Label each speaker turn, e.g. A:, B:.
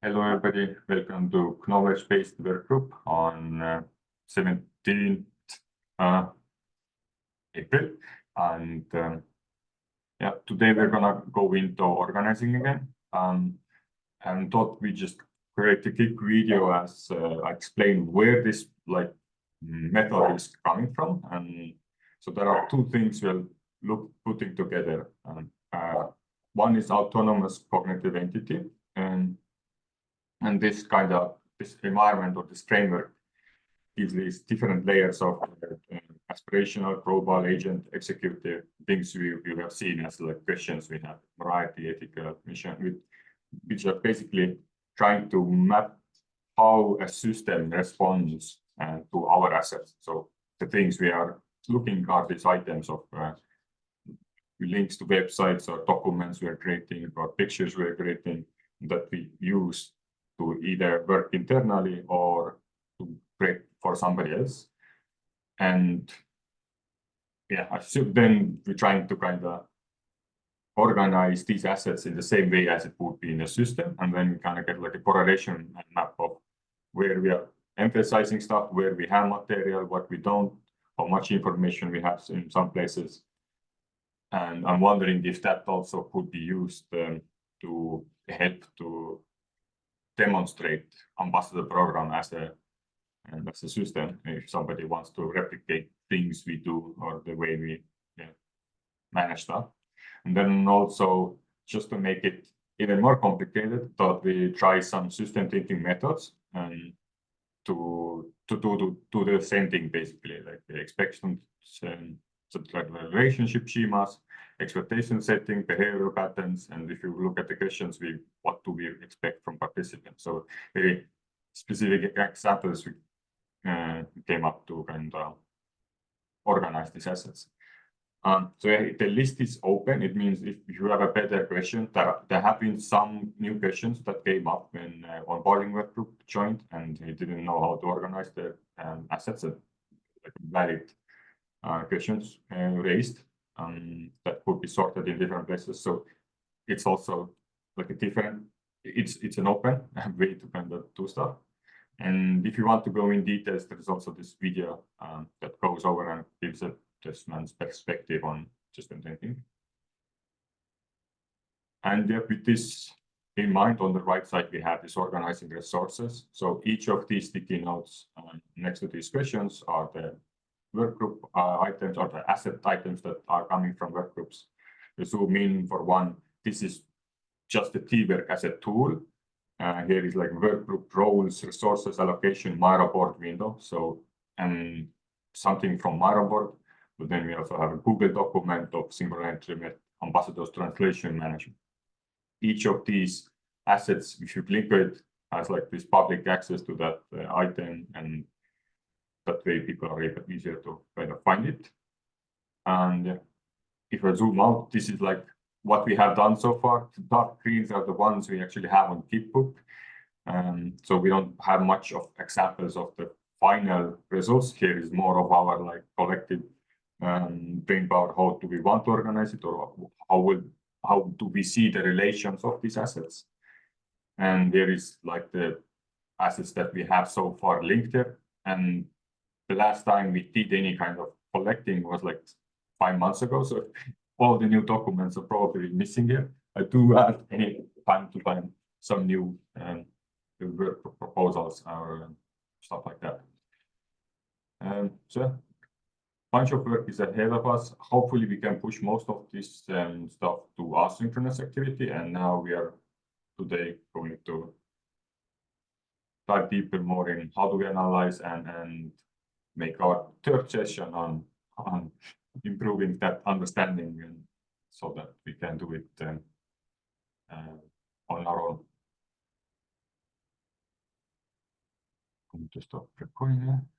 A: Hello, everybody. Welcome to knowledge-based workgroup on 17th April. And yeah, today we're gonna go into organizing again. And thought we just create a quick video as I explain where this method is coming from. And so there are two things we'll putting together. One is autonomous cognitive entity, and this environment or this framework gives these different layers of aspirational, global, agent, executive things you have seen as like questions we have, variety, ethical, mission, which are basically trying to map how a system responds to our assets. So the things we are looking at these items of links to websites or documents we are creating or pictures we are creating that we use to either work internally or to create for somebody else. And yeah, then we're trying to kind of organize these assets in the same way as it would be in a system. And then we kind of get like a correlation map of where we are emphasizing stuff, where we have material, what we don't, how much information we have in some places. And I'm wondering if that also could be used to help to demonstrate Ambassador Program as a system if somebody wants to replicate things we do or the way we manage stuff. And then also, just to make it even more complicated, thought we try some system thinking methods and to do the same thing, basically, like the expectations, like relationship schemas, expectation setting, behavioral patterns, and if you look at the questions, what do we expect from participants? So very specific examples we came up to kind of organize these assets. So the list is open. It means if you have a better question, there have been some new questions that came up when onboarding workgroup joined and he didn't know how to organize the assets, and valid questions raised that could be sorted in different places. So it's also like a different, it's an open way to kind of do stuff. And if you want to go in details, there's also this video that goes over and gives a just man's perspective on system thinking. And with this in mind, on the right side, we have this organizing resources. So each of these sticky notes next to these questions are the workgroup items or the asset items that are coming from workgroups. To zoom in for one, this is just the Tevo as a tool. Here is like workgroup roles, resources, allocation, Miro board window. So, and something from Miro board. But then we also have a Google document of single entry ambassadors translation management. Each of these assets, if you click it, has like this public access to that item, and that way people are able easier to kind of find it. And if I zoom out, this is like what we have done so far. The dark greens are the ones we actually have on GitBook. So we don't have much of examples of the final results. Here is more of our like collective brain power. How do we want to organize it, or how do we see the relations of these assets? And there is like the assets that we have so far linked there. And the last time we did any kind of collecting was like 5 months ago. So all the new documents are probably missing here. I do have any time to find some new work proposals or stuff like that. So bunch of work is ahead of us. Hopefully we can push most of this stuff to asynchronous activity. And now we are today going to dive deeper more in how do we analyze and make our third session on improving that understanding, and so that we can do it on our own. I'm going to stop recording.